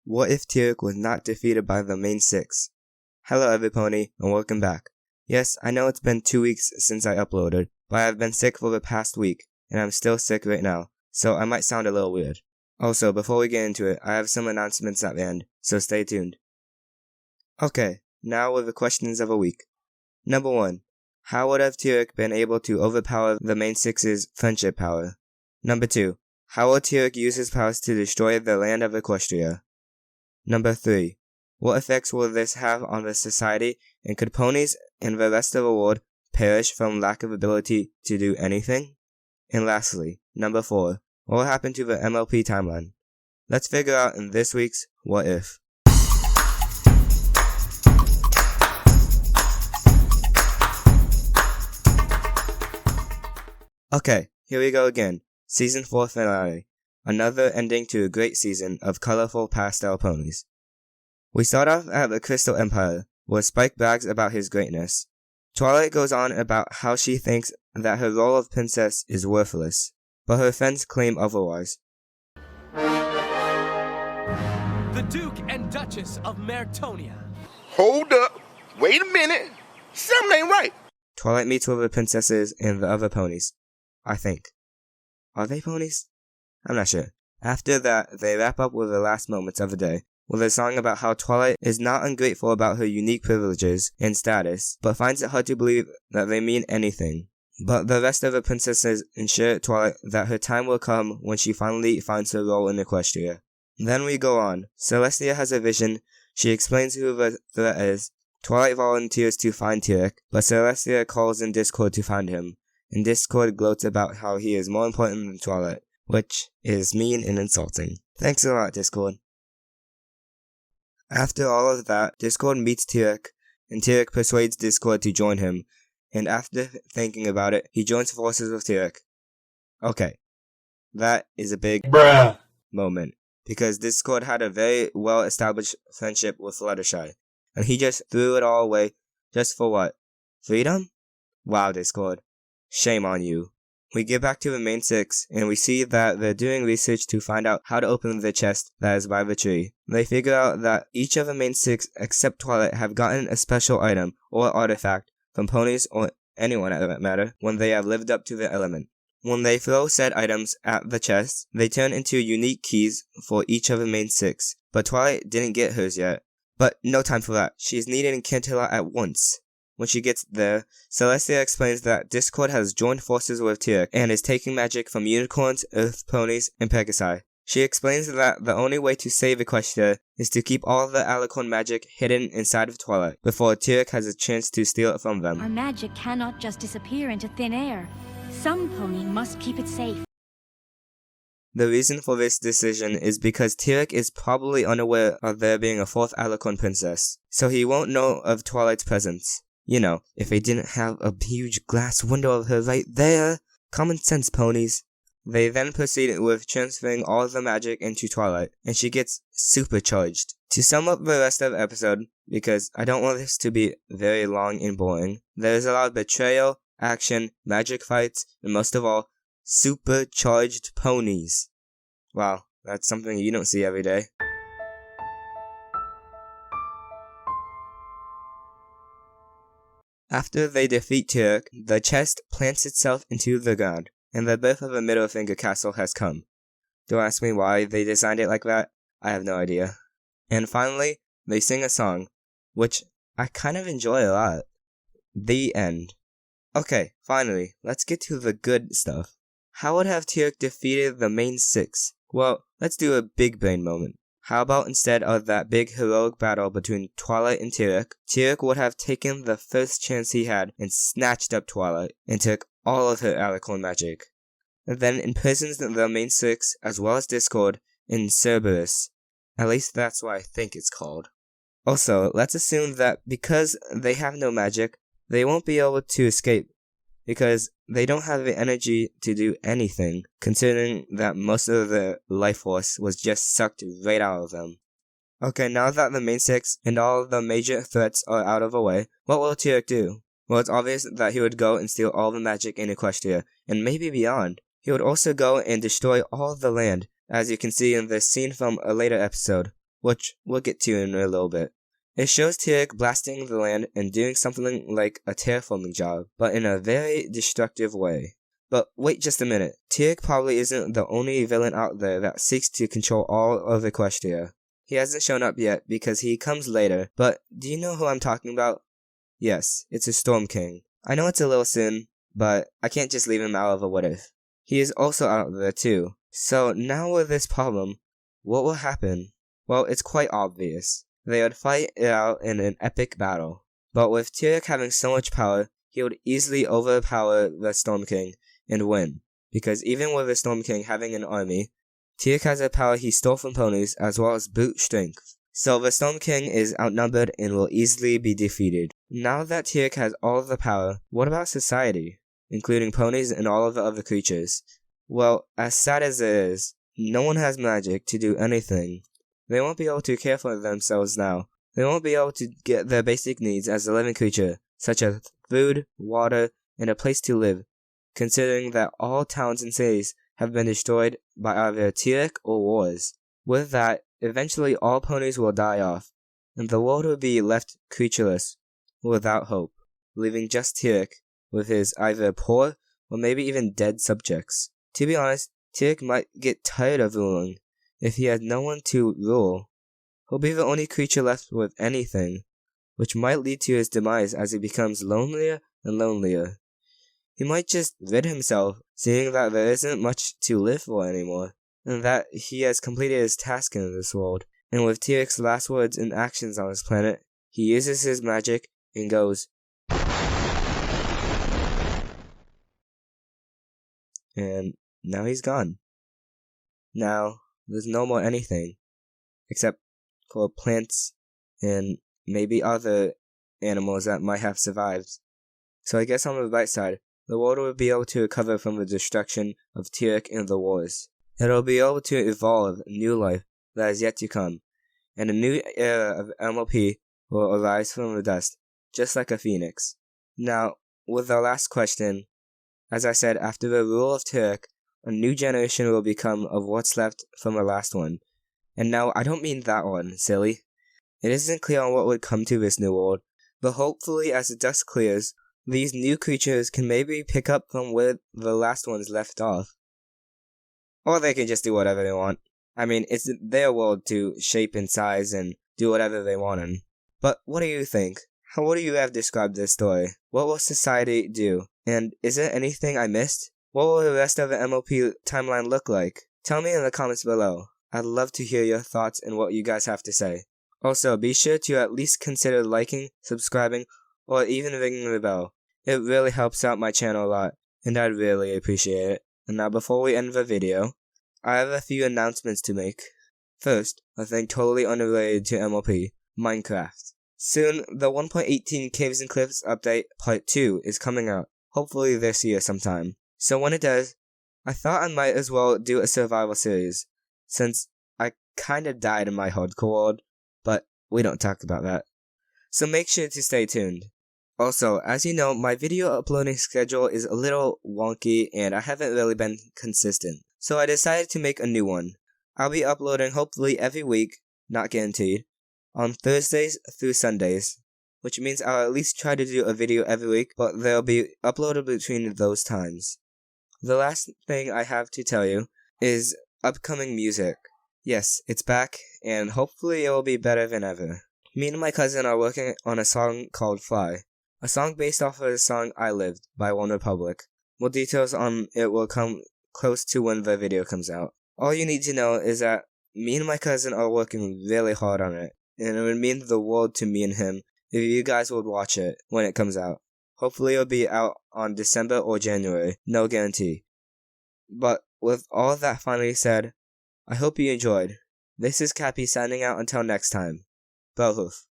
What if Tirek was not defeated by the main six? Hello everypony, and welcome back. Yes, I know it's been 2 weeks since I uploaded, but I've been sick for the past week, and I'm still sick right now, so I might sound a little weird. Also, before we get into it, I have some announcements at the end, so stay tuned. Okay, now with the questions of the week. Number 1. How would have Tirek been able to overpower the main six's friendship power? Number 2. How will Tirek use his powers to destroy the land of Equestria? Number 3. What effects will this have on the society, and could ponies and the rest of the world perish from lack of ability to do anything? And lastly, number 4. What will happen to the MLP timeline? Let's figure out in this week's What If. Okay, here we go again. Season 4 finale. Another ending to a great season of colorful pastel ponies. We start off at the Crystal Empire, where Spike brags about his greatness. Twilight goes on about how she thinks that her role of princess is worthless, but her friends claim otherwise. The Duke and Duchess of Mertonia. Hold up. Wait a minute. Something ain't right. Twilight meets with the princesses and the other ponies. I think. Are they ponies? I'm not sure. After that, they wrap up with the last moments of the day, with a song about how Twilight is not ungrateful about her unique privileges and status, but finds it hard to believe that they mean anything. But the rest of the princesses assure Twilight that her time will come when she finally finds her role in Equestria. Then we go on. Celestia has a vision. She explains who the threat is. Twilight volunteers to find Tirek, but Celestia calls in Discord to find him, and Discord gloats about how he is more important than Twilight, which is mean and insulting. Thanks a lot, Discord. After all of that, Discord meets Tirek, and Tirek persuades Discord to join him, and after thinking about it, he joins forces with Tirek. Okay, that is a big moment, because Discord had a very well-established friendship with Fluttershy, and he just threw it all away, just for what? Freedom? Wow, Discord. Shame on you. We get back to the main six, and we see that they're doing research to find out how to open the chest that is by the tree. They figure out that each of the main six, except Twilight, have gotten a special item or artifact from ponies or anyone at that matter when they have lived up to the element. When they throw said items at the chest, they turn into unique keys for each of the main six, but Twilight didn't get hers yet. But no time for that. She is needed in Cantilla at once. When she gets there, Celestia explains that Discord has joined forces with Tirek and is taking magic from unicorns, earth ponies, and Pegasi. She explains that the only way to save Equestria is to keep all the alicorn magic hidden inside of Twilight before Tirek has a chance to steal it from them. Our magic cannot just disappear into thin air. Some pony must keep it safe. The reason for this decision is because Tirek is probably unaware of there being a fourth alicorn princess, so he won't know of Twilight's presence. You know, if they didn't have a huge glass window of her right there. Common sense, ponies. They then proceed with transferring all the magic into Twilight, and she gets supercharged. To sum up the rest of the episode, because I don't want this to be very long and boring, there is a lot of betrayal, action, magic fights, and most of all, supercharged ponies. Wow, that's something you don't see every day. After they defeat Tirek, the chest plants itself into the ground, and the birth of a middle finger castle has come. Don't ask me why they designed it like that, I have no idea. And finally, they sing a song, which I kind of enjoy a lot. The end. Okay, finally, let's get to the good stuff. How would have Tirek defeated the main six? Well, let's do a big brain moment. How about instead of that big heroic battle between Twilight and Tirek, Tirek would have taken the first chance he had and snatched up Twilight and took all of her alicorn magic. And then imprisons the main six as well as Discord in Cerberus. At least that's what I think it's called. Also, let's assume that because they have no magic, they won't be able to escape, because they don't have the energy to do anything, considering that most of the life force was just sucked right out of them. Okay, now that the main six and all the major threats are out of the way, what will Tirek do? Well, it's obvious that he would go and steal all the magic in Equestria, and maybe beyond. He would also go and destroy all the land, as you can see in this scene from a later episode, which we'll get to in a little bit. It shows Tirek blasting the land and doing something like a terraforming job, but in a very destructive way. But wait just a minute, Tirek probably isn't the only villain out there that seeks to control all of Equestria. He hasn't shown up yet because he comes later, but do you know who I'm talking about? Yes, it's a Storm King. I know it's a little soon, but I can't just leave him out of a what if. He is also out there too. So now with this problem, what will happen? Well, it's quite obvious. They would fight it out in an epic battle. But with Tirek having so much power, he would easily overpower the Storm King and win. Because even with the Storm King having an army, Tirek has a power he stole from ponies as well as brute strength. So the Storm King is outnumbered and will easily be defeated. Now that Tirek has all of the power, what about society? Including ponies and all of the other creatures? Well, as sad as it is, no one has magic to do anything. They won't be able to care for themselves now. They won't be able to get their basic needs as a living creature, such as food, water, and a place to live, considering that all towns and cities have been destroyed by either Tirek or wars. With that, eventually all ponies will die off, and the world will be left creatureless, without hope, leaving just Tirek with his either poor or maybe even dead subjects. To be honest, Tirek might get tired of ruling. If he has no one to rule, he'll be the only creature left with anything, which might lead to his demise as he becomes lonelier and lonelier. He might just rid himself, seeing that there isn't much to live for anymore, and that he has completed his task in this world. And with Tirek's last words and actions on this planet, he uses his magic and goes, and now he's gone. Now, there's no more anything, except for plants and maybe other animals that might have survived. So I guess on the bright side, the world will be able to recover from the destruction of Tirek and the wars. It'll be able to evolve a new life that is yet to come, and a new era of MLP will arise from the dust, just like a phoenix. Now, with our last question, as I said, after the rule of Tirek, a new generation will become of what's left from the last one. And now, I don't mean that one, silly. It isn't clear on what would come to this new world, but hopefully as the dust clears, these new creatures can maybe pick up from where the last ones left off. Or they can just do whatever they want. I mean, it's their world to shape and size and do whatever they want in. But what do you think? How would you have described this story? What will society do? And is there anything I missed? What will the rest of the MLP timeline look like? Tell me in the comments below. I'd love to hear your thoughts and what you guys have to say. Also, be sure to at least consider liking, subscribing, or even ringing the bell. It really helps out my channel a lot, and I'd really appreciate it. And now before we end the video, I have a few announcements to make. First, a thing totally unrelated to MLP, Minecraft. Soon, the 1.18 Caves and Cliffs update part 2 is coming out, hopefully this year sometime. So when it does, I thought I might as well do a survival series, since I kinda died in my hardcore world, but we don't talk about that. So make sure to stay tuned. Also, as you know, my video uploading schedule is a little wonky and I haven't really been consistent. So I decided to make a new one. I'll be uploading hopefully every week, not guaranteed, on Thursdays through Sundays, which means I'll at least try to do a video every week, but they'll be uploaded between those times. The last thing I have to tell you is upcoming music. Yes, it's back, and hopefully it will be better than ever. Me and my cousin are working on a song called Fly, a song based off of the song I Lived by OneRepublic. More details on it will come close to when the video comes out. All you need to know is that me and my cousin are working really hard on it, and it would mean the world to me and him if you guys would watch it when it comes out. Hopefully it'll be out on December or January, no guarantee. But with all that finally said, I hope you enjoyed. This is Cappy signing out until next time. Belhoof.